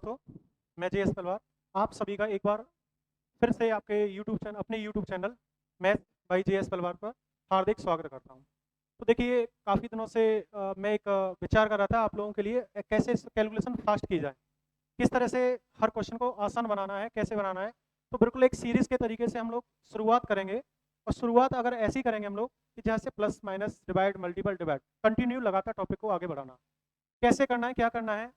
दोस्तों, मैं जेएस तलवार आप सभी का एक बार फिर से आपके अपने YouTube channel math by JS तलवार पर हार्दिक स्वागत करता हूं। तो देखिए, काफ़ी दिनों से मैं एक विचार कर रहा था आप लोगों के लिए कैसे कैलकुलेशन फास्ट की जाए, किस तरह से हर क्वेश्चन को आसान बनाना है, कैसे बनाना है। तो बिल्कुल एक सीरीज़ के तरीके से हम लोग शुरुआत करेंगे, और शुरुआत अगर ऐसी करेंगे हम लोग कि जैसे plus minus divide multiple divide continue लगातार टॉपिक को आगे बढ़ाना। कैसे करना है, क्या करना है।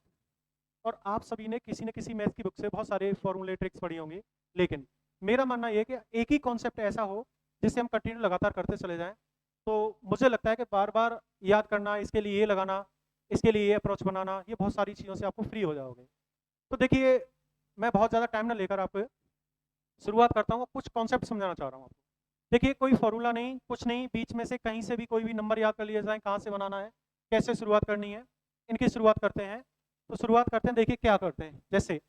और आप सभी ने किसी न किसी मैथ की बुक से बहुत सारे फॉर्मूले ट्रिक्स पढ़ी होंगी, लेकिन मेरा मानना ये है कि एक ही कॉन्सेप्ट ऐसा हो जिसे हम कंटिन्यू लगातार करते चले जाएं। तो मुझे लगता है कि बार बार याद करना, इसके लिए ये लगाना, इसके लिए ये अप्रोच बनाना, ये बहुत सारी चीज़ों से आपको फ्री हो जाओगे। तो देखिए, मैं बहुत ज़्यादा टाइम ना लेकर आपको शुरुआत करता हूँ, कुछ कॉन्सेप्ट समझाना चाह रहा हूँ आपको। देखिए, कोई फॉर्मूला नहीं, कुछ नहीं, बीच में से कहीं से भी कोई भी नंबर याद कर लिया जाए, कहाँ से बनाना है, कैसे शुरुआत करनी है, इनकी शुरुआत करते हैं। तो शुरुआत करते हैं, देखिए क्या करते हैं। जैसे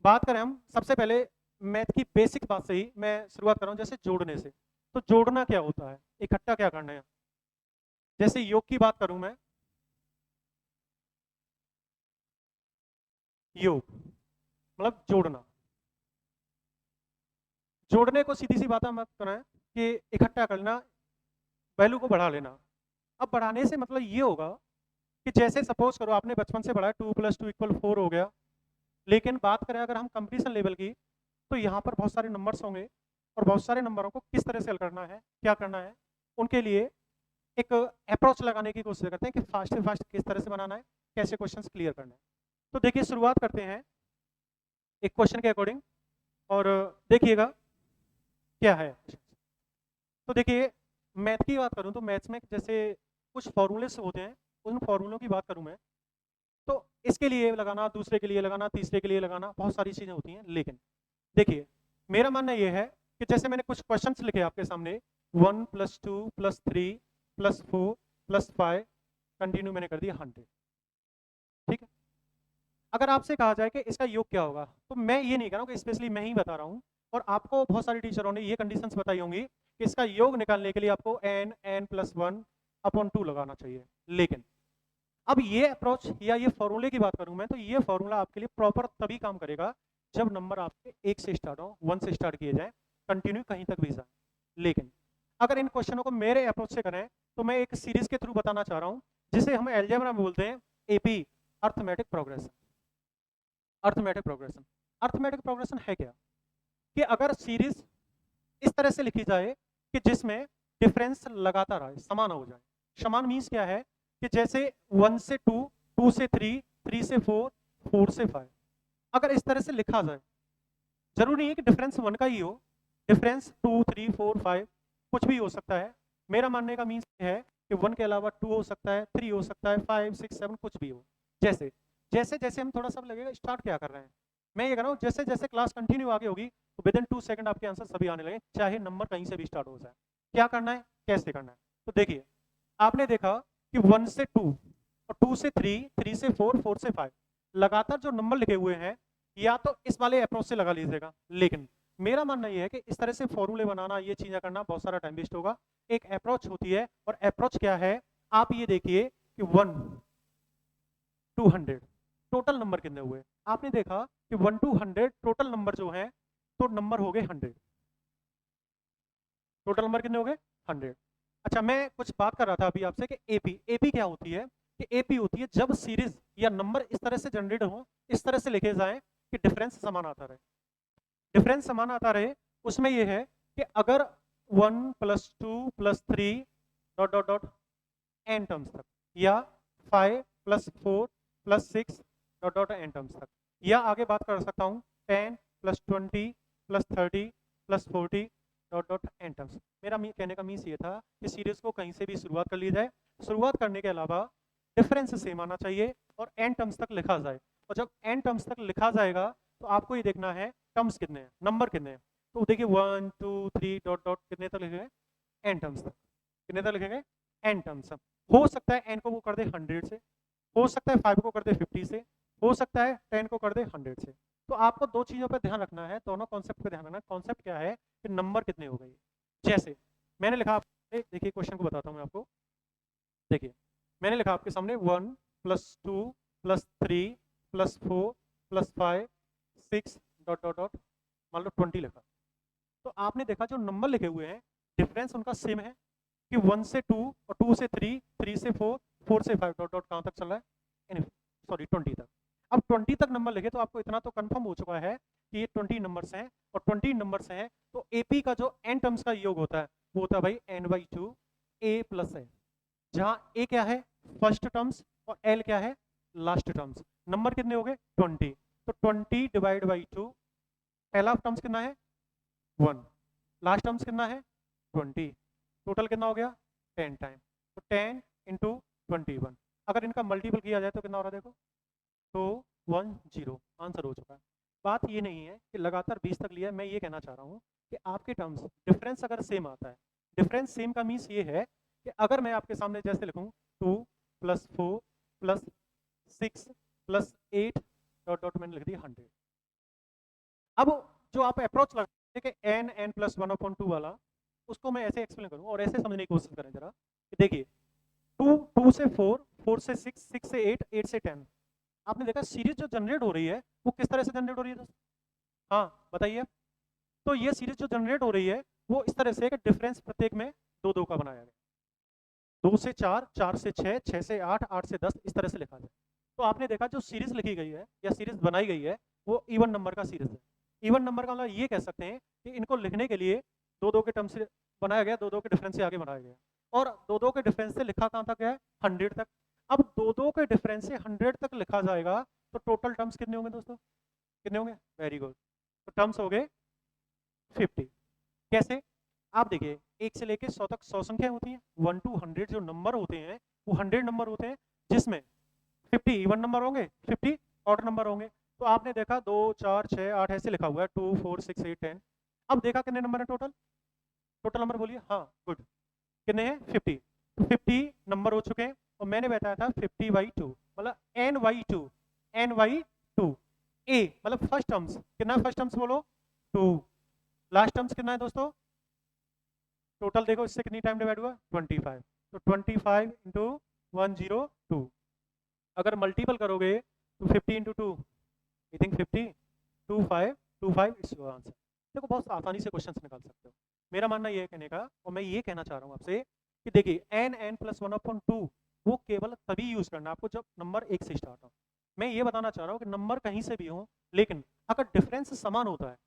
बात करें हम सबसे पहले मैथ की बेसिक बात से ही मैं शुरुआत कर रहा हूँ, जैसे जोड़ने से। तो जोड़ना क्या होता है, इकट्ठा क्या करना है। जैसे योग की बात करूं मैं, योग मतलब जोड़ना। जोड़ने को सीधी सी बात मत करें कि इकट्ठा करना, वैल्यू को बढ़ा लेना। अब बढ़ाने से मतलब ये होगा कि जैसे सपोज करो आपने बचपन से बढ़ाया 2+2=4 हो गया, लेकिन बात करें अगर हम कंपटीशन लेवल की, तो यहाँ पर बहुत सारे नंबर्स होंगे, और बहुत सारे नंबरों को किस तरह से हल करना है, क्या करना है, उनके लिए एक अप्रोच लगाने की कोशिश करते हैं कि फास्ट से फास्ट किस तरह से बनाना है, कैसे क्वेश्चंस क्लियर करना है। तो देखिए, शुरुआत करते हैं एक क्वेश्चन के अकॉर्डिंग, और देखिएगा क्या है। तो देखिए, मैथ की बात करूं तो मैथ्स में जैसे कुछ फॉर्मूले होते हैं, उन फॉर्मूलों की बात करूं मैं, तो इसके लिए लगाना, दूसरे के लिए लगाना, तीसरे के लिए लगाना, बहुत सारी चीज़ें होती हैं। लेकिन देखिए, मेरा मानना ये है कि जैसे मैंने कुछ क्वेश्चंस लिखे आपके सामने, 1+2+3+4+5 कंटिन्यू मैंने कर दिया 100। ठीक है। अगर आपसे कहा जाए कि इसका योग क्या होगा, तो मैं ये नहीं कह रहा हूँ कि स्पेशली मैं ही बता रहा हूँ, और आपको बहुत सारे टीचरों ने ये कंडीशंस बताई होंगी कि इसका योग निकालने के लिए आपको n+1/2 लगाना चाहिए। लेकिन अब ये अप्रोच या ये फॉर्मूले की बात करूं मैं, तो ये फॉर्मूला आपके लिए प्रॉपर तभी काम करेगा जब नंबर आपके 1 से स्टार्ट हो, 1 से स्टार्ट किए जाए, कंटिन्यू कहीं तक भी जाए। लेकिन अगर इन क्वेश्चनों को मेरे अप्रोच से करें, तो मैं एक सीरीज के थ्रू बताना चाह रहा हूं, जिसे हम अलजेब्रा में बोलते हैं AP, arithmetic progression. Arithmetic progression, arithmetic progression है क्या, कि अगर सीरीज इस तरह से लिखी जाए कि जिसमें डिफरेंस लगातार आए, समान हो जाए। समान मीन्स क्या है कि जैसे 1 से 2, 2 से 3, 3 से 4, 4 से 5, अगर इस तरह से लिखा जाए, जरूरी नहीं है कि डिफरेंस 1 का ही हो, डिफरेंस 2, 3, 4, 5 कुछ भी हो सकता है। मेरा मानने का मीन्स है कि 1 के अलावा 2 हो सकता है, 3 हो सकता है, 5, 6, 7 कुछ भी हो। जैसे जैसे जैसे हम थोड़ा सा लगेगा स्टार्ट क्या कर रहे हैं, मैं ये कह रहा हूँ जैसे जैसे क्लास कंटिन्यू आगे होगी, तो विद इन 2 सेकंड आपके आंसर सभी आने लगे, चाहे नंबर कहीं से भी स्टार्ट हो जाए। क्या करना है, कैसे करना है। तो देखिए, आपने देखा कि 1 से 2 और 2 से 3, 3 से 4, 4 से 5 लगातार जो नंबर लिखे हुए हैं, या तो इस वाले अप्रोच से लगा लीजिएगा। लेकिन मेरा मानना यह है कि इस तरह से फॉर्मूले बनाना, ये चीजें करना बहुत सारा टाइम वेस्ट होगा। एक अप्रोच होती है, और अप्रोच क्या है, आप ये देखिए कि 1 to 100 टोटल नंबर कितने हुए। आपने देखा कि 1 to 100 टोटल नंबर जो है, तो नंबर हो गए 100। टोटल नंबर कितने हो गए 100। अच्छा, मैं कुछ बात कर रहा था अभी आपसे कि एपी, एपी क्या होती है, कि एपी होती है जब सीरीज या नंबर इस तरह से जनरेट हो, इस तरह से लिखे जाएं कि डिफरेंस समान आता रहे। डिफरेंस समान आता रहे, उसमें यह है कि अगर 1+2+3 dot dot dot n terms तक, या 5+4+6 डॉट डॉट एन टर्म्स तक, या आगे बात कर सकता हूँ 10+20+30+40 डॉट डॉट एन टर्म्स। मेरा कहने का मीन्स ये था कि सीरीज को कहीं से भी शुरुआत कर ली जाए, शुरुआत करने के अलावा डिफरेंस सेम आना चाहिए, और एन टर्म्स तक लिखा जाए। और जब एन टर्म्स तक लिखा जाएगा, तो आपको ये देखना है टर्म्स कितने हैं, नंबर कितने हैं। तो देखिए 1, 2, 3 डॉट डॉट कितने तक लिखेंगे, एन टर्म्स तक। कितने तक लिखेंगे, एन टर्म्स तक। हो सकता है एन को वो कर दे 100 से, हो सकता है 5 को कर दे 50 से, हो सकता है 10 को कर दे 100 से। तो आपको दो चीज़ों पर ध्यान रखना है, दोनों कॉन्सेप्ट पे ध्यान रखना है। कॉन्सेप्ट क्या है कि नंबर कितने हो गए। जैसे मैंने लिखा, देखिए क्वेश्चन को बताता हूँ मैं आपको। देखिए, मैंने लिखा आपके सामने 1+2+3+4 प्लस 5 6 डॉट डॉट डॉट मान लो 20 लिखा। तो आपने देखा जो नंबर लिखे हुए हैं डिफरेंस उनका सेम है कि 1 से 2 और 2 से 3, 3 से 4, 4 से 5 डॉट डॉट कहाँ तक चल रहा है, सॉरी 20 तक। अब 20 तक नंबर लिखे तो आपको इतना तो कंफर्म हो चुका है कि ये 20 नंबर्स हैं, और 20 नंबर्स हैं तो एपी का जो एन टर्म्स का योग होता है वो होता है भाई n/2 a प्लस है, जहाँ ए क्या है फर्स्ट टर्म्स और एल क्या है लास्ट टर्म्स। नंबर कितने हो गए 20, तो 20 डिवाइड बाई 2, पहला टर्म्स कितना है 1, लास्ट टर्म्स कितना है 20, टोटल कितना हो गया 10 टाइम, तो 10 इंटू 21। अगर इनका मल्टीपल किया जाए तो कितना हो रहा है देखो, तो 10 आंसर हो चुका है। बात ये नहीं है कि लगातार 20 तक लिया है, मैं ये कहना चाह रहा हूँ कि आपके टर्म्स डिफरेंस अगर सेम आता है, डिफरेंस सेम का मीन्स ये है कि अगर मैं आपके सामने जैसे लिखूँ 2 + 4 + 6 + 8 डॉट डॉट मैंने लिख दिया 100। अब जो आप अप्रोच लगा कि n + 1/2 वाला, उसको मैं ऐसे एक्सप्लेन करूँ और ऐसे समझने की कोशिश करें जरा कि देखिए 2 से 4, 4 से 6, 6 से 8, 8 से 10, आपने देखा सीरीज जो जनरेट हो रही है वो किस तरह से जनरेट हो रही है दोस्तों, हाँ बताइए। तो ये सीरीज जो जनरेट हो रही है वो इस तरह से कि डिफरेंस प्रत्येक में 2 का बनाया गया, 2 से 4, 4 से 6, 6 से 8, 8 से 10, इस तरह से लिखा जाए। तो आपने देखा जो सीरीज लिखी गई है या सीरीज बनाई गई है वो इवन नंबर का सीरीज है। इवन नंबर का मतलब ये कह सकते हैं कि इनको लिखने के लिए 2 के टर्म से बनाया गया, 2 के डिफरेंस से आगे बनाया गया, और 2 के डिफरेंस से लिखा कहाँ तक है 100 तक। अब 2 के डिफरेंस से 100 तक लिखा जाएगा तो टोटल टर्म्स कितने होंगे दोस्तों, कितने होंगे, वेरी गुड, तो टर्म्स हो गए 50। कैसे, आप देखिए 1 से लेके 100 तक 100 संख्या होती है, 1 to 100 जो नंबर होते हैं वो 100 नंबर होते हैं, जिसमें 50 इवन नंबर होंगे, 50 ऑड नंबर होंगे। तो आपने देखा 2 4 6 8 ऐसे लिखा हुआ है, 2 4 6 8 10। अब देखा कितने नंबर है टोटल, टोटल नंबर बोलिए, हाँ गुड, कितने हैं 50, तो 50 नंबर हो चुके हैं। और मैंने बताया था 50/2 मतलब n/2, n/2 a मतलब फर्स्ट टर्म्स कितना, फर्स्ट टर्म्स बोलो 2, लास्ट टर्म्स कितना है दोस्तों, टोटल देखो इससे कितनी टाइम डिवाइड हुआ 25, तो 25 इंटू 102, अगर मल्टीपल करोगे तो 50 into 2 I think 50, 25 it's your answer. देखो बहुत आसानी से क्वेश्चंस निकाल सकते हो, मेरा मानना ये है कहने का, और मैं ये कहना चाह रहा हूँ आपसे कि देखिए n + 1/2 वो केवल तभी यूज करना आपको जब नंबर 1 से स्टार्ट हो। मैं ये बताना चाह रहा हूँ कि नंबर कहीं से भी हो, लेकिन अगर डिफरेंस समान होता है,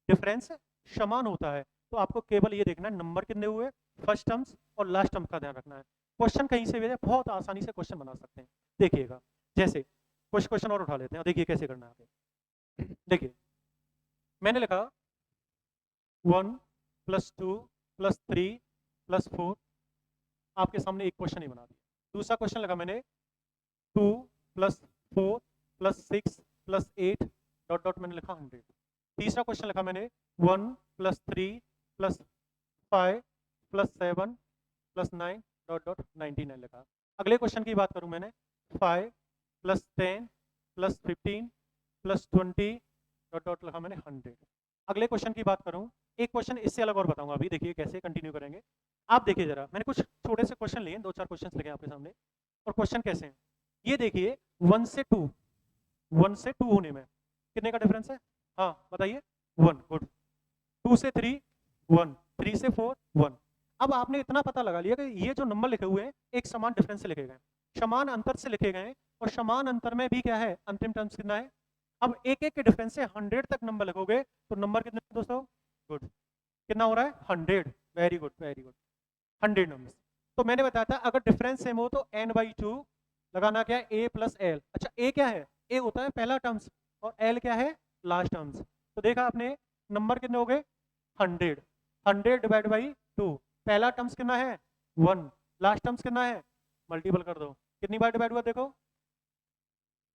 डिफरेंस समान होता है तो आपको केवल ये देखना है नंबर कितने हुए, फर्स्ट टर्म्स और लास्ट टर्म्स का ध्यान रखना है। क्वेश्चन कहीं से भी है, बहुत आसानी से क्वेश्चन बना सकते हैं। देखिएगा जैसे कुछ क्वेश्चन और उठा लेते हैं, देखिए कैसे करना है आगे। देखिए मैंने लिखा 1 + 2 + 3 + 4, आपके सामने एक क्वेश्चन ही बना दिया। दूसरा क्वेश्चन लगा मैंने 2 + 4 + 6 + 8 डॉट डॉट मैंने लिखा 100। तीसरा क्वेश्चन लिखा मैंने 1 + 3 + 5 + 7 + 9 डॉट डॉट 99 लिखा। अगले क्वेश्चन की बात करूं मैंने 5 + 10 + 15 + 20 डॉट डॉट लिखा मैंने 100। अगले क्वेश्चन की बात करूं, एक क्वेश्चन इससे अलग और बताऊंगा, अभी देखिए कैसे कंटिन्यू करेंगे। आप देखिए जरा, मैंने कुछ छोटे से क्वेश्चन लिए, 2-4 क्वेश्चन लिखे आपके सामने, और क्वेश्चन कैसे हैं ये देखिए। 1 से 2, 1 से 2 होने में कितने का डिफरेंस है, हाँ बताइए 1, गुड। 2 से 3 1, 3 से 4 1। अब आपने इतना पता लगा लिया कि ये जो नंबर लिखे हुए हैं एक समान डिफरेंस से लिखे गए, समान अंतर से लिखे गए, और समान अंतर में भी क्या है अंतिम टर्म्स कितना है। अब एक एक के डिफरेंस से 100 तक नंबर लिखोगे तो नंबर कितने दोस्तों, गुड, कितना हो रहा है 100, very good very good, 100 number. तो मैंने बताया था अगर डिफरेंस सेम हो तो n/2 लगाना क्या है a + l। अच्छा a क्या है, a होता है पहला टर्म्स और l क्या है लास्ट टर्म्स। तो देखा आपने नंबर कितने हो गए 100, 100 डिवाइड बाई 2, पहला टर्म्स कितना है 1, लास्ट टर्म्स कितना है, मल्टीपल कर दो, कितनी बार डिवाइड हुआ देखो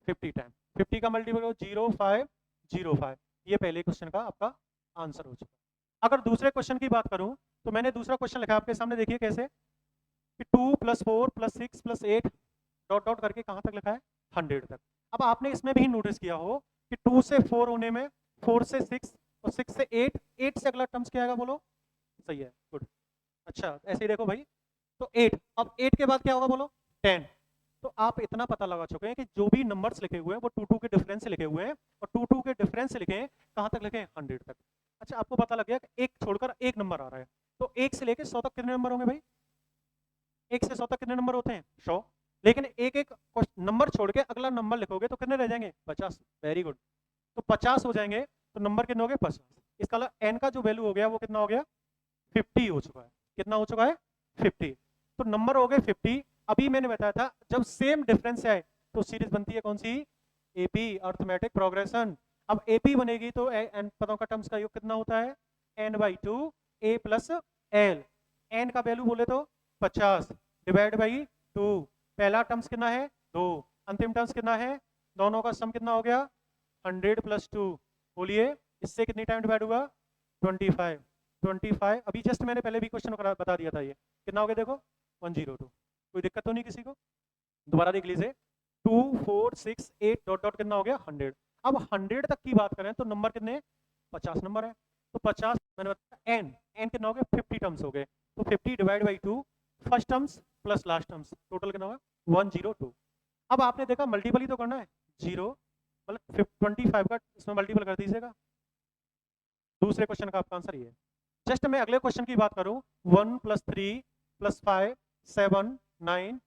50 टाइम, 50 का मल्टीपल हो 0505, ये पहले क्वेश्चन का आपका आंसर हो चुका। अगर दूसरे क्वेश्चन की बात करूं तो मैंने दूसरा क्वेश्चन लिखा आपके सामने, देखिए कैसे कि 2 + 4 + 6 + 8 डॉट डॉट करके कहां तक लिखा है 100 तक। अब आपने इसमें भी नोटिस किया हो कि 2 से 4 होने में 4 से 6 और 6 से 8, 8 से अगला टर्म्स क्या आएगा बोलो, सही है गुड। अच्छा ऐसे ही देखो भाई, तो 8, अब 8 के बाद क्या होगा बोलो 10। तो आप इतना पता लगा चुके हैं कि जो भी नंबर्स लिखे हुए हैं वो 2 के डिफरेंस से लिखे हुए हैं, और 2 के डिफरेंस से लिखे हैं कहाँ तक लिखे हैं, 100 तक। अच्छा, आपको पता लग गया कि एक छोड़कर एक नंबर आ रहा है, तो 1 से लेकर 100 तक कितने नंबर होंगे भाई? 1 से 100 तक कितने नंबर होते हैं? 100। लेकिन एक एक नंबर छोड़ के अगला नंबर लिखोगे तो कितने रह जाएंगे? 50। Very good. तो 50 हो जाएंगे, तो नंबर कितने हो गए? 50। इसका मतलब एन का जो वैल्यू हो गया वो कितना हो गया? 50 हो चुका है। कितना हो चुका है? 50। तो नंबर हो गए 50। अभी मैंने बताया था जब सेम डिफरेंस है तो सीरीज बनती है कौन सी? AP, arithmetic progression. अब एपी बनेगी तो एन पदों का टर्म्स का योग कितना होता है? n/2 a plus L. N का वैल्यू बोले तो 50 डिवाइड बाई 2। पहला टर्म्स कितना है? 2। अंतिम टर्म्स कितना है? दोनों का सम कितना हो गया? 100 प्लस 2। बोलिए इससे कितनी टाइम डिवाइड हुआ? 25। 25। अभी जस्ट मैंने पहले भी क्वेश्चन बता दिया था, ये कितना हो गया देखो? 102। कोई दिक्कत तो नहीं किसी को? दोबारा देख लीजिए, 2 4 6 8 डॉट डॉट कितना हो गया? 100। अब 100 तक की बात करें तो नंबर कितने? 50 नंबर है। तो 50 मैंने बताया एन, एन कितना हो गया? 50 टर्म्स हो गए। तो 50 divide by 2, first terms plus last terms, total कितना होगा? 102। अब आपने देखा मल्टीपल ही तो करना है, 0 मतलब 25 का इसमें मल्टीपल कर दीजिएगा। दूसरे क्वेश्चन का आपका आंसर ये है। जस्ट मैं अगले क्वेश्चन की बात करूं, 1 + 3 + 5 7 9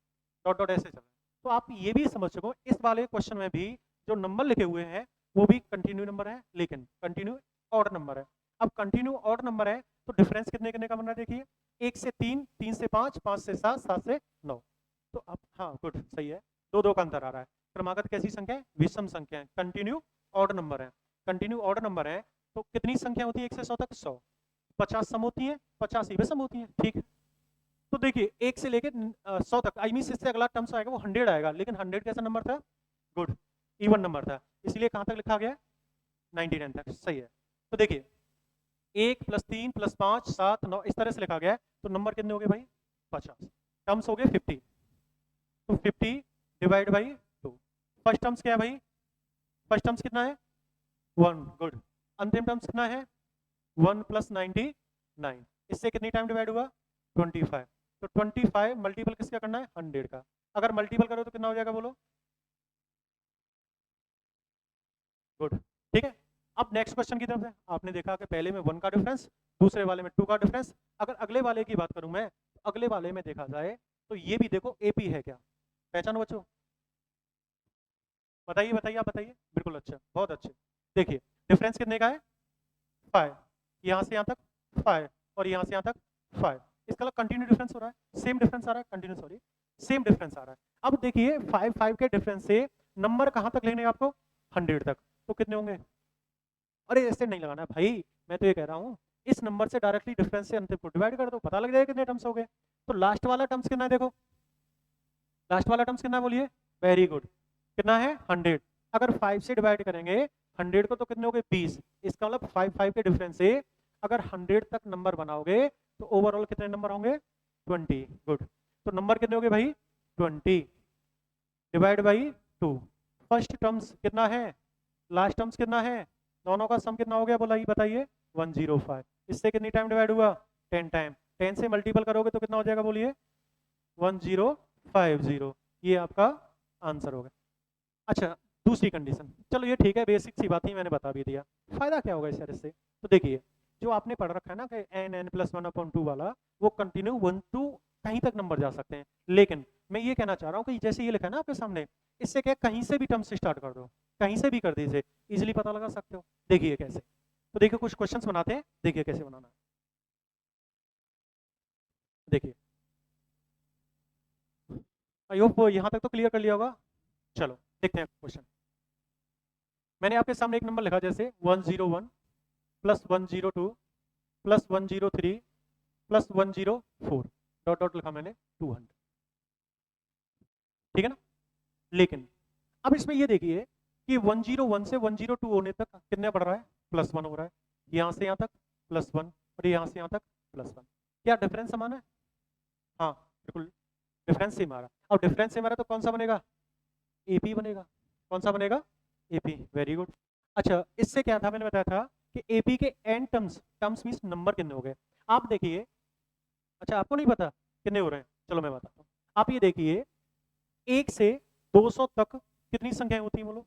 डॉट डॉट ऐसे चल रहा है। तो आप ये भी समझ सको इस वाले क्वेश्चन में भी जो नंबर लिखे हुए हैं वो भी कंटिन्यू नंबर है, लेकिन कंटिन्यू ऑड नंबर है। अब कंटिन्यू ऑड नंबर है तो डिफरेंस कितने कितने का बन रहा है? देखिए, 1 से 3, 3 से 5, 5 से 7, 7 से 9। तो अब हाँ गुड, सही है, 2 का अंतर आ रहा है। क्रमागत कैसी संख्या है? विषम संख्या है। कंटिन्यू ऑड नंबर है। कंटिन्यू ऑड नंबर है तो कितनी संख्या होती है 1 से 100 तक? 100। 50 सम होती है, 50 ही विषम होती है, ठीक है। तो देखिए 1 से लेके 100 तक, आई मीन इससे अगला टर्म्स आएगा वो 100 आएगा, लेकिन 100 कैसा नंबर था? गुड, इवन नंबर था, इसलिए कहां तक लिखा गया? 99 तक, सही है। तो देखिए 1 + 3 + 5 7 9 इस तरह से लिखा गया है, तो नंबर कितने हो गए भाई? 50। टर्म्स हो गए 50। तो 50 डिवाइड बाई 2। फर्स्ट टर्म्स क्या है भाई? फर्स्ट टर्म्स कितना है? 1। गुड। अंतिम टर्म्स कितना है? 1 + 99। इससे कितनी टाइम डिवाइड हुआ? 25। तो 25 मल्टीपल किसका करना है? 100 का। अगर मल्टीपल करो तो कितना हो जाएगा बोलो? गुड, ठीक है। अब नेक्स्ट क्वेश्चन की तरफ है। आपने देखा कि पहले में 1 का डिफरेंस, दूसरे वाले में 2 का डिफरेंस। अगर अगले वाले की बात करूं मैं, तो अगले वाले में देखा जाए तो ये भी देखो एपी है क्या? पहचानो बच्चों, बताइए बताइए, आप बताइए। बिल्कुल, अच्छा, बहुत अच्छे। देखिए डिफरेंस कितने का है? 5। यहाँ से यहाँ तक 5, और यहाँ से यहाँ तक 5। इसका कंटिन्यू डिफरेंस हो रहा है, सेम डिफरेंस आ रहा है, कंटिन्यू सॉरी, सेम डिफरेंस आ रहा है। अब देखिए 5 5 के डिफरेंस से नंबर कहाँ तक लेने हैं आपको? 100 तक। तो कितने होंगे? अरे ऐसे नहीं लगाना भाई, मैं तो ये कह रहा हूँ इस नंबर से डायरेक्टली डिफरेंस से अंतिम को डिवाइड कर दो, पता लग जाएगा कितने टर्म्स हो गए। तो लास्ट वाला टर्म्स कितना है देखो, लास्ट वाला टर्म्स कितना है बोलिए? वेरी गुड, कितना है? 100। अगर 5 से डिवाइड करेंगे 100 को तो कितने हो गए? 20। इसका मतलब 5 5 के डिफरेंस से अगर 100 तक नंबर बनाओगे तो ओवरऑल कितने नंबर होंगे? 20। गुड। तो नंबर कितने हो गए भाई? 20 डिवाइड बाई 2। फर्स्ट टर्म्स कितना है? लास्ट टर्म्स कितना है? दोनों का सम कितना हो गया बोला, ये बताइए? 105। इससे कितनी टाइम डिवाइड हुआ? 10 टाइम। 10 से मल्टीपल करोगे तो कितना हो जाएगा बोलिए? 1050। ये आपका आंसर होगा। अच्छा, दूसरी कंडीशन, चलो ये ठीक है, बेसिक सी बात ही मैंने बता भी दिया। फायदा क्या होगा इस तरह से? तो देखिए जो आपने पढ़ रखा है ना कि n+1/2 वाला, वो कंटिन्यू 1 टू कहीं तक नंबर जा सकते हैं। लेकिन मैं ये कहना चाह रहा हूँ कि जैसे ये लिखा है ना आपके सामने, इससे क्या कहीं से भी टर्म से स्टार्ट कर दो, कहीं से भी कर दीजिए, इजिली पता लगा सकते हो। देखिए कैसे, तो देखिए कुछ क्वेश्चंस बनाते हैं, देखिए कैसे बनाना है। देखिए आई होप यहाँ तक तो क्लियर कर लिया होगा। चलो देखते हैं क्वेश्चन। मैंने आपके सामने एक नंबर लिखा जैसे 101 + 102 + 103 + 104 डॉट डॉट लिखा मैंने 200, ठीक है ना। लेकिन अब इसमें ये देखिए कि 101 से 102 होने तक कितना बढ़ रहा है? +1 हो रहा है। यहाँ से यहाँ तक +1, और यहाँ से यहाँ तक +1। क्या डिफरेंस समान है? हाँ बिल्कुल, डिफरेंस सेम आ रहा है। अब डिफरेंस सेम आ रहा है तो कौन सा बनेगा? एपी बनेगा। कौन सा बनेगा? एपी। Very good. अच्छा, इससे क्या था, मैंने बताया था कि एपी के n terms, terms means number कितने हो गए। आप देखिए, अच्छा आपको नहीं पता कितने हो रहे हैं, चलो मैं बताता हूँ। आप ये देखिए 1 से 200 तक कितनी संख्याएं होती हैं बोलो?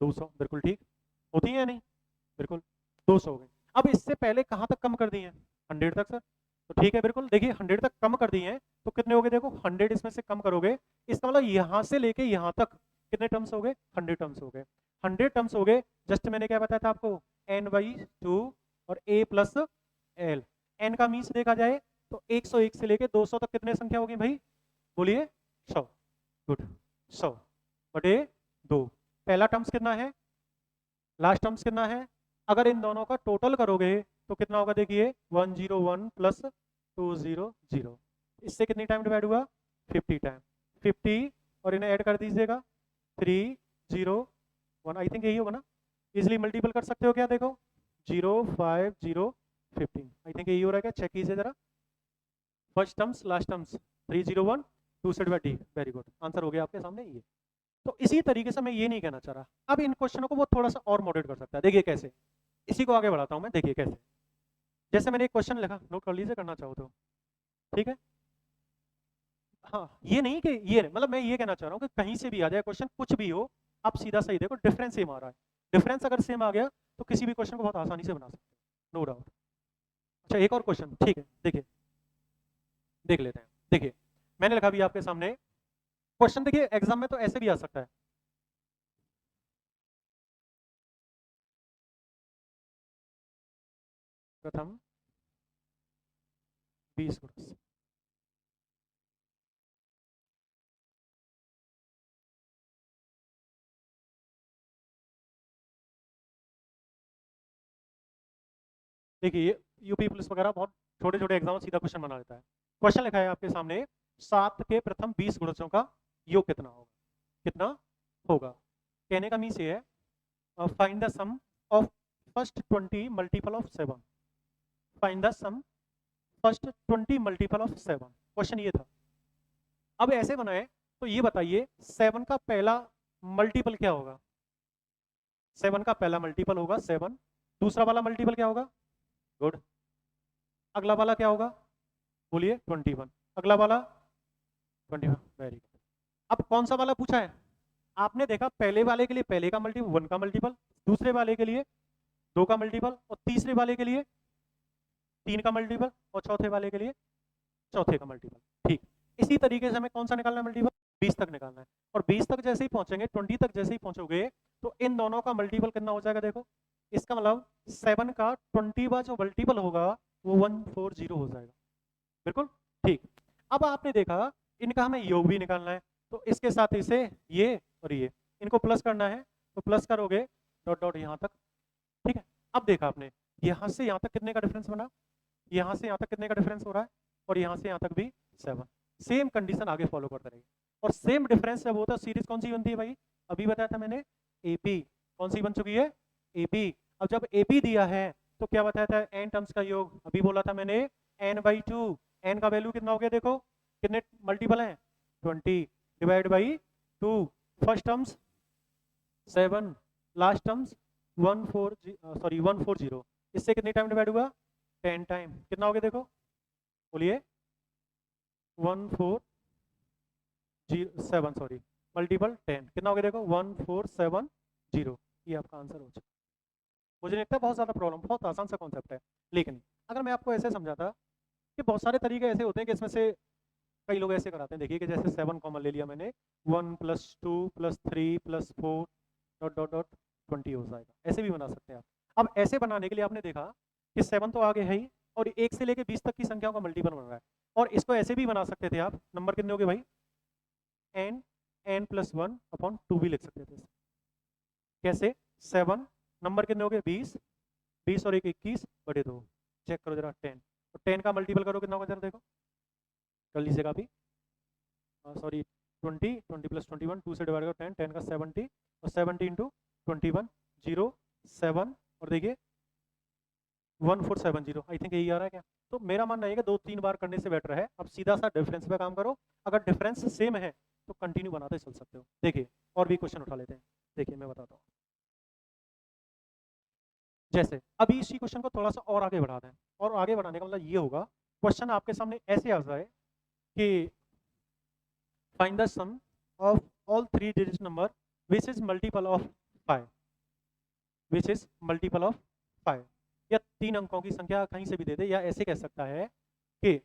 200, बिल्कुल ठीक। होती है या नहीं? बिल्कुल, 200 हो गई। अब इससे पहले कहाँ तक कम कर दिए हैं? 100 तक सर। तो ठीक है, बिल्कुल देखिए 100 तक कम कर दिए हैं, तो कितने हो गए देखो, 100 इसमें से कम करोगे, इसका मतलब यहाँ से लेके यहाँ तक कितने टर्म्स हो गए? 100 टर्म्स हो गए। 100 टर्म्स हो गए। जस्ट मैंने क्या बताया था आपको? n/2 और a प्लस एल। n का मीन्स देखा जाए तो 101 से लेके 200 तक कितने संख्या हो गई भाई? बोलिए 100। गुड, 100 बटे 2। पहला टर्म्स कितना है? लास्ट टर्म्स कितना है? अगर इन दोनों का टोटल करोगे तो कितना होगा? देखिए 101 प्लस 200। इससे कितनी टाइम डिवाइड हुआ? 50 टाइम। 50 और इन्हें ऐड कर दीजिएगा 301, आई थिंक यही होगा ना? इजिली मल्टीपल कर सकते हो क्या? देखो 0 5 0 15, आई थिंक यही हो रहा है क्या? चेक कीजिए जरा। फर्स्ट टर्म्स लास्ट टर्म्स 301, 2 से divide D. Very good, answer हो गया आपके सामने ये। तो इसी तरीके से मैं ये नहीं कहना चाह रहा, अब इन क्वेश्चनों को वो थोड़ा सा और मॉडरेट कर सकता है। देखिए कैसे, इसी को आगे बढ़ाता हूं मैं। देखिए कैसे, जैसे मैंने एक क्वेश्चन लिखा, नोट कर लीजिए करना चाहो तो, ठीक है? हाँ, ये नहीं कि ये मतलब मैं ये कहना चाह रहा हूँ कि कहीं से भी आ जाए क्वेश्चन, कुछ भी हो, आप सीधा सही देखो, डिफरेंस सेम आ रहा है। डिफरेंस अगर सेम आ गया तो किसी भी क्वेश्चन को बहुत आसानी से बना सकते हो, नो डाउट। अच्छा, एक और क्वेश्चन, ठीक है, देखिए देख लेते हैं। देखिए मैंने लिखा भी आपके सामने क्वेश्चन, देखिए एग्जाम में तो ऐसे भी आ सकता है। प्रथम 20 गुणज। देखिए यूपी पुलिस वगैरह बहुत छोटे छोटे एग्जाम सीधा क्वेश्चन बना लेता है। क्वेश्चन लिखा है आपके सामने, 7 के प्रथम 20 गुणजों का योग कितना होगा? कितना होगा? कहने का मीन्स ये है, find the sum of first 20 multiple of 7। Find the sum first 20 multiple of 7, question ये था। अब ऐसे बनाए तो ये बताइए 7 का पहला मल्टीपल क्या होगा? 7 का पहला मल्टीपल होगा 7। दूसरा वाला मल्टीपल क्या होगा? गुड। अगला वाला क्या होगा? बोलिए 21। अगला वाला 21, वेरी गुड। अब कौन सा वाला पूछा है? आपने देखा पहले वाले के लिए पहले का मल्टीपल 1 का मल्टीपल, दूसरे वाले के लिए 2 का मल्टीपल, और तीसरे वाले के लिए 3 का मल्टीपल, और चौथे वाले के लिए चौथे का मल्टीपल। ठीक, इसी तरीके से हमें कौन सा निकालना है मल्टीपल? 20 तक निकालना है। और 20 तक जैसे ही पहुंचेंगे, 20 तक जैसे ही पहुंचोगे, तो इन दोनों का मल्टीपल कितना हो जाएगा? देखो, इसका मतलब 7 का 20वां जो मल्टीपल होगा वो 140 हो जाएगा। बिल्कुल ठीक। अब आपने देखा इनका हमें योग भी निकालना है, तो इसके साथ इसे ये और ये इनको प्लस करना है, तो प्लस करोगे डॉट डॉट यहाँ तक। ठीक है, अब देखा आपने यहाँ से यहाँ तक कितने का डिफरेंस बना? यहाँ से यहाँ तक कितने का डिफरेंस हो रहा है? और यहाँ से यहाँ तक भी 7। सेम कंडीशन आगे फॉलो करते रहेगी। और सेम डिफरेंस जब होता है, सीरीज कौन सी बनती है भाई? अभी बताया था मैंने, एपी। कौन सी बन चुकी है? एपी। अब जब एपी दिया है तो क्या बताया था? एन टर्म्स का योग। अभी बोला था मैंने n/2। एन का वैल्यू कितना हो गया? देखो कितने मल्टीपल हैं? 20 divide by 2। First terms 7, last terms 140। इससे कितनी टाइम डिवाइड हुआ? 10 टाइम। कितना हो गया देखो, बोलिए 1407, सॉरी मल्टीपल 10, कितना हो गया देखो? 1470। ये आपका आंसर हो चुका। मुझे लगता है बहुत ज़्यादा प्रॉब्लम, बहुत आसान सा कॉन्सेप्ट है। लेकिन अगर मैं आपको ऐसे समझाता कि बहुत सारे तरीके ऐसे होते हैं कि इसमें से कई लोग ऐसे कराते हैं, देखिए कि जैसे 7 कॉमन ले लिया मैंने, 1 + 2 + 3 + 4 डॉट डॉट डॉट 20 हो जाएगा। ऐसे भी बना सकते हैं आप। अब ऐसे बनाने के लिए आपने देखा कि 7 तो आगे है ही, और 1 से लेके 20 तक की संख्याओं का मल्टीपल बन रहा है। और इसको ऐसे भी बना सकते थे आप, नंबर कितने हो गए भाई? n+1/2 भी लिख सकते थे। कैसे? 7 नंबर कितने हो गए? 20, 20 और 1 21/2। चेक करो जरा 10, तो 10 का मल्टीपल करो कितना होगा जरा देखो, कर लीजिएगा अभी। सॉरी 20, 20 + 21, 2 से डिवाइड करो 10, 10 का 70, और 70 × 21 0 7, और देखिए 1470। आई थिंक यही आ रहा है क्या? तो मेरा मानना है कि 2-3 बार करने से बेटर है अब सीधा सा डिफरेंस पे काम करो। अगर डिफरेंस सेम है तो कंटिन्यू बनाते चल सकते हो। देखिए और भी क्वेश्चन उठा लेते हैं। देखिए मैं बताता हूँ, जैसे अभी इसी क्वेश्चन को थोड़ा सा और आगे बढ़ा दें। और आगे बढ़ाने का मतलब ये होगा, क्वेश्चन आपके सामने ऐसे आ जाए कि find the sum of all 3 digit number which is multiple of 5, which is multiple of 5। या 3 अंकों की संख्या कहीं से भी दे दे, या ऐसे कह सकता है कि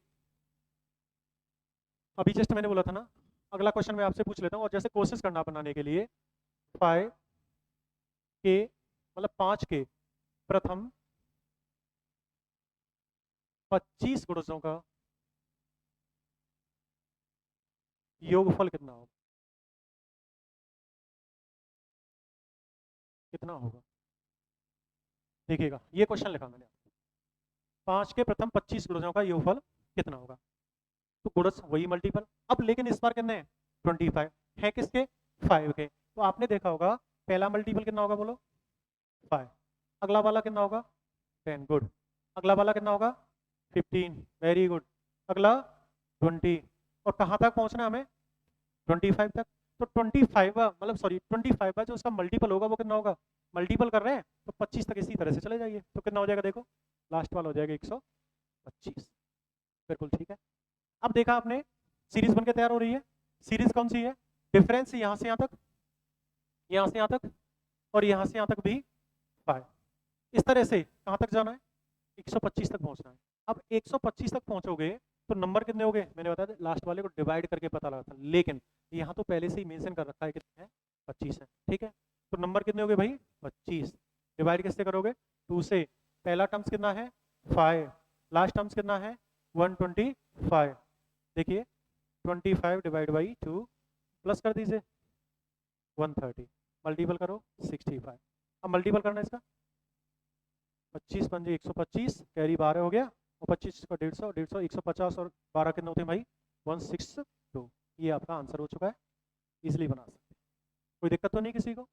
अभी जस्ट मैंने बोला था ना, अगला क्वेश्चन मैं आपसे पूछ लेता हूँ, और जैसे कोशिश करना बनाने के लिए 5 के मतलब 5 के प्रथम 25 गुणजों का योगफल कितना होगा, कितना होगा। देखिएगा ये क्वेश्चन लिखा मैंने, 5 के प्रथम 25 गुणजों का योगफल कितना होगा। तो गुणज वही मल्टीपल, अब लेकिन इस बार कितने हैं 25 है, किसके 5 के। तो आपने देखा होगा पहला मल्टीपल कितना होगा बोलो 5, अगला वाला कितना होगा 10, गुड, अगला वाला कितना होगा 15, वेरी गुड, अगला 20, और कहाँ तक पहुँचना है हमें 25 तक। तो 25 मतलब सॉरी 25 जो उसका मल्टीपल होगा वो कितना होगा, मल्टीपल कर रहे हैं तो 25 तक इसी तरह से चले जाइए, तो कितना हो जाएगा देखो, लास्ट वाला हो जाएगा 125, बिल्कुल ठीक है। अब देखा आपने सीरीज बनके तैयार हो रही है, सीरीज कौन सी है, डिफरेंस यहाँ से यहाँ तक, यहाँ से यहाँ तक, और यहाँ से यहाँ तक भी 5, इस तरह से कहाँ तक जाना है 125 तक पहुँचना है। अब 125 तक पहुँचोगे तो नंबर कितने हो गए, मैंने बताया लास्ट वाले को डिवाइड करके पता लगा था, लेकिन यहाँ तो पहले से ही मेंशन कर रखा है कितने हैं 25 है, ठीक है। तो नंबर कितने हो गए भाई 25, डिवाइड किससे करोगे 2 से, पहला टर्म्स कितना है 5, लास्ट टर्म्स कितना है 125, देखिए 25 डिवाइड बाई 2 प्लस कर दीजिए 130, मल्टीपल करो 65। अब मल्टीपल करना इसका 25 पंजे 125, कैरी 12 हो गया, और 25 का 150, 150 150 और 12 कितने होते हैं भाई 162। ये आपका आंसर हो चुका है, इजिली बना सकते हैं, कोई दिक्कत तो नहीं किसी को।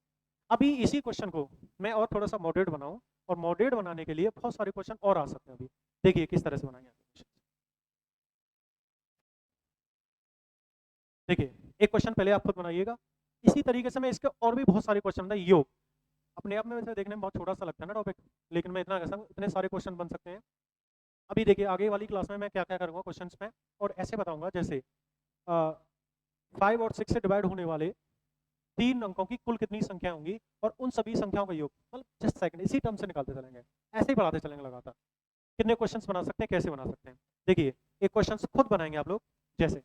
अभी इसी क्वेश्चन को मैं और थोड़ा सा मॉडरेट बनाऊं, और मॉडरेट बनाने के लिए बहुत सारे क्वेश्चन और आ सकते हैं। अभी देखिए किस तरह से बनाएंगे क्वेश्चन। देखिए एक क्वेश्चन पहले आप खुद बनाइएगा, इसी तरीके से मैं इसके और भी बहुत सारे क्वेश्चन बनाए। योग अपने आप में वैसे देखने में बहुत छोटा सा लगता है ना टॉपिक, लेकिन मैं इतना कह सकता हूं इतने सारे क्वेश्चन बन सकते हैं। अभी देखिए आगे वाली क्लास में मैं क्या क्या करूँगा क्वेश्चन में, और ऐसे बताऊंगा जैसे 5 और 6 से डिवाइड होने वाले 3 अंकों की कुल कितनी संख्या होंगी, और उन सभी संख्याओं का योग, मतलब जस्ट सेकंड इसी टर्म से निकालते चलेंगे, ऐसे ही बढ़ाते चलेंगे लगातार। कितने क्वेश्चंस बना सकते हैं, कैसे बना सकते हैं, देखिए एक क्वेश्चन खुद बनाएंगे आप लोग, जैसे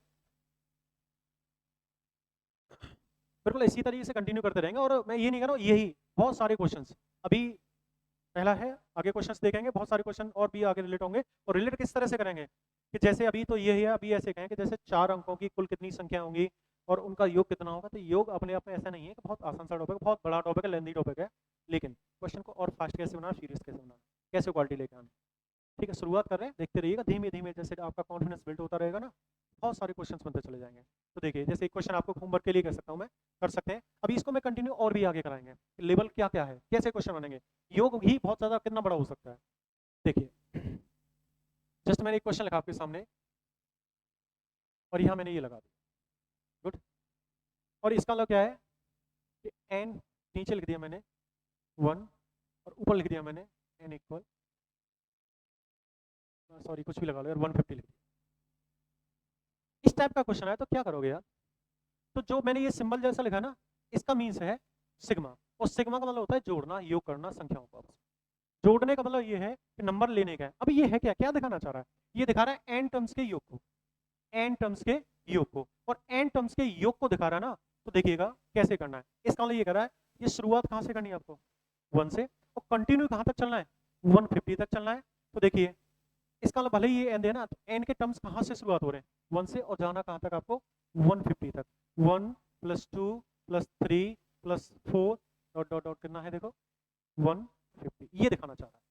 बिल्कुल इसी तरीके से कंटिन्यू करते रहेंगे। और मैं ये नहीं कह रहा हूँ, यही बहुत सारे क्वेश्चंस अभी पहला है, आगे क्वेश्चंस देखेंगे, बहुत सारे क्वेश्चन और भी आगे रिलेट होंगे। और रिलेट किस तरह से करेंगे कि जैसे अभी तो ये है, अभी ऐसे कहें कि जैसे 4 अंकों की कुल कितनी संख्या होंगी और उनका योग कितना होगा। तो योग अपने आप में ऐसा नहीं है कि बहुत आसान सा टॉपिक, बहुत बड़ा टॉपिक है, लेंथी टॉपिक है, लेकिन क्वेश्चन को और फास्ट कैसे बनाना, सीरियस कैसे बनाना, कैसे क्वालिटी लेके आना, ठीक है। शुरुआत कर रहे हैं, देखते रहिएगा, धीमे धीमे जैसे आपका कॉन्फिडेंस बिल्ड होता रहेगा ना, बहुत सारे क्वेश्चंस बनते चले जाएंगे। तो देखिए जैसे एक क्वेश्चन आपको होमवर्क के लिए कह सकता हूँ मैं, कर सकते हैं। अभी इसको मैं कंटिन्यू और भी आगे कराएंगे, लेवल क्या क्या है, कैसे क्वेश्चन बनेंगे, योग भी बहुत ज़्यादा कितना बड़ा हो सकता है। देखिए जस्ट मैंने एक क्वेश्चन लिखा आपके सामने, और यहाँ मैंने ये लगा दिया, गुड। और इसका मतलब क्या है कि एन नीचे लिख दिया मैंने 1, और ऊपर लिख दिया मैंने एन इक्वल, सॉरी कुछ भी लगा लो यार, 150 लिख दिया। इस टाइप का क्वेश्चन है तो क्या करोगे यार, तो जो मैंने ये सिंबल जैसा लिखा ना, इसका मीन्स है सिग्मा, और सिग्मा का मतलब होता है जोड़ना, योग करना संख्याओं को आपस में। जोड़ने का मतलब ये है कि नंबर लेने का है। अब ये है क्या, क्या दिखाना चाह रहा है, ये दिखा रहा है एन टर्म्स के योग को, एन टर्म्स के योग को, और एन टर्म्स के योग को दिखा रहा है ना, तो देखिएगा कैसे करना है। इसका मतलब ये कह रहा है ये शुरुआत कहाँ से करनी है आपको 1 से, और कंटिन्यू कहाँ तक चलना है 150 तक चलना है। तो देखिए इसका मतलब भले ही ये एन है ना, तो एन के टर्म्स कहाँ से शुरुआत हो रहे हैं 1 से, और जाना कहाँ तक आपको 150 तक, 1 + 2 + 3 + 4 डॉट डॉट डॉट कितना है देखो 150, ये दिखाना चाह रहा है।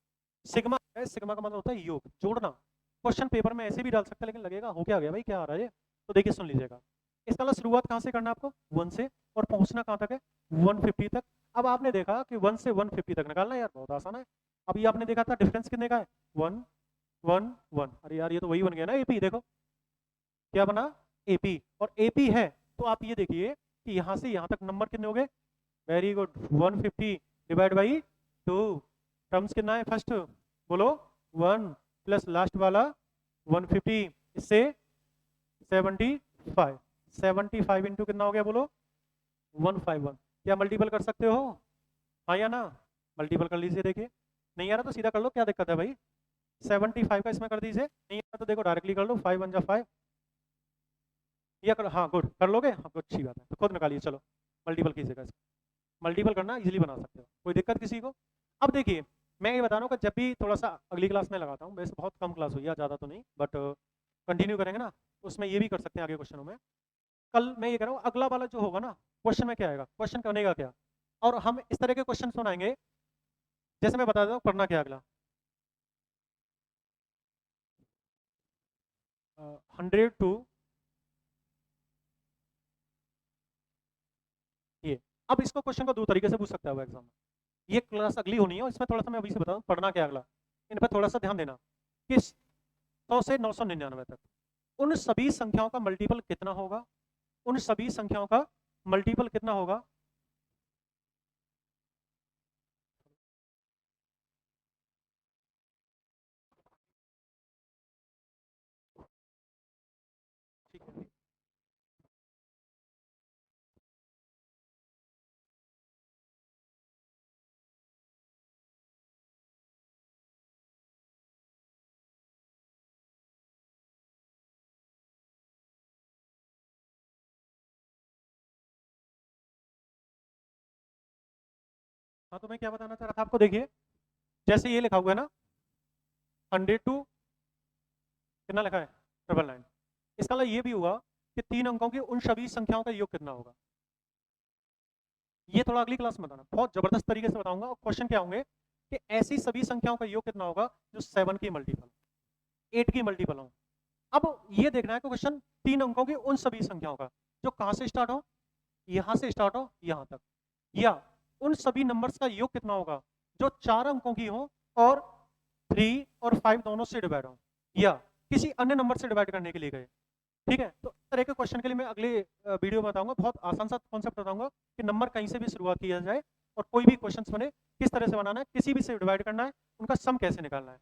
सिग्मा है, सिग्मा का मतलब होता है योग, जोड़ना। क्वेश्चन पेपर में ऐसे भी डाल सकता है, लेकिन लगेगा हो क्या गया भाई, क्या आ रहा है ये। तो देखिए सुन लीजिएगा, इसका मतलब शुरुआत कहाँ से करना है आपको 1 से, और पहुंचना कहाँ तक है 150 तक। अब आपने देखा कि 1 से 150 तक निकालना यार बहुत आसान है। अभी आपने देखा था डिफरेंस कितने का है 1 1 1, अरे यार ये तो वही बन गया ना एपी, देखो क्या बना एपी, और एपी है तो आप ये देखिए कि यहाँ से यहाँ तक नंबर कितने हो गए, very good 150 divide by 2, terms कितना है फर्स्ट बोलो 1 प्लस लास्ट वाला 150, इससे 75, 75 इंटू कितना हो गया बोलो 151। क्या मल्टीपल कर सकते हो? हाँ या ना? मल्टीपल कर लीजिए, देखिए नहीं आ रहा तो सीधा कर लो, क्या दिक्कत है भाई। 75 का इसमें कर दीजिए, नहीं आ रहा तो देखो डायरेक्टली कर लो, 5 1 जा 5 या कर, हाँ गुड कर लोगे, हाँ गुड अच्छी बात है, तो खुद निकालिए चलो मल्टीपल कीजिएगा इसको। मल्टीपल करना इजीली बना सकते हो, कोई दिक्कत किसी को? अब देखिए मैं ये बता रहा हूँ कि जब भी थोड़ा सा अगली क्लास में लगाता हूँ, वैसे बहुत कम क्लास हुई है, ज़्यादा तो नहीं, बट कंटिन्यू करेंगे ना तो उसमें ये भी कर सकते हैं आगे क्वेश्चनों में। कल मैं ये कह रहा हूँ अगला वाला जो होगा ना क्वेश्चन में क्या आएगा, क्वेश्चन करने का क्या, और हम इस तरह के क्वेश्चन बनाएंगे जैसे मैं बता देता हूँ करना क्या अगला। 100 टू ये, अब इसको क्वेश्चन को दो तरीके से पूछ सकता है वो एग्जाम में। ये क्लास अगली होनी है, इसमें थोड़ा सा मैं अभी से बताऊँ पढ़ना क्या अगला, इन पर थोड़ा सा ध्यान देना। किस 100 से 999 तक उन सभी संख्याओं का मल्टीपल कितना होगा, उन सभी संख्याओं का मल्टीपल कितना होगा। ठीक है, हाँ तो मैं क्या बताना चाह रहा था आपको, देखिए जैसे ये लिखा हुआ है ना 100 टू कितना लिखा है 999, इसका मतलब ये भी हुआ कि 3 अंकों की उन सभी संख्याओं का योग कितना होगा। ये थोड़ा अगली क्लास में बताना, बहुत जबरदस्त तरीके से बताऊंगा, और क्वेश्चन क्या होंगे कि ऐसी सभी संख्याओं का योग कितना होगा जो 7 की मल्टीपल 8 की मल्टीपल हो। अब ये देखना है कि क्वेश्चन 3 अंकों की उन सभी संख्याओं का जो कहाँ से स्टार्ट हो, यहाँ से स्टार्ट हो यहाँ तक, या उन सभी नंबर्स का योग कितना होगा जो 4 अंकों की हो और 3 और 5 दोनों से डिवाइड हो, या किसी अन्य नंबर से डिवाइड करने के लिए गए। ठीक है, तो इस तरह के क्वेश्चन के लिए मैं अगले वीडियो में बताऊंगा, बहुत आसान सा कॉन्सेप्ट बताऊंगा कि नंबर कहीं से भी शुरुआत किया जाए और कोई भी क्वेश्चन बने किस तरह से बनाना है, किसी भी से डिवाइड करना है, उनका सम कैसे निकालना है।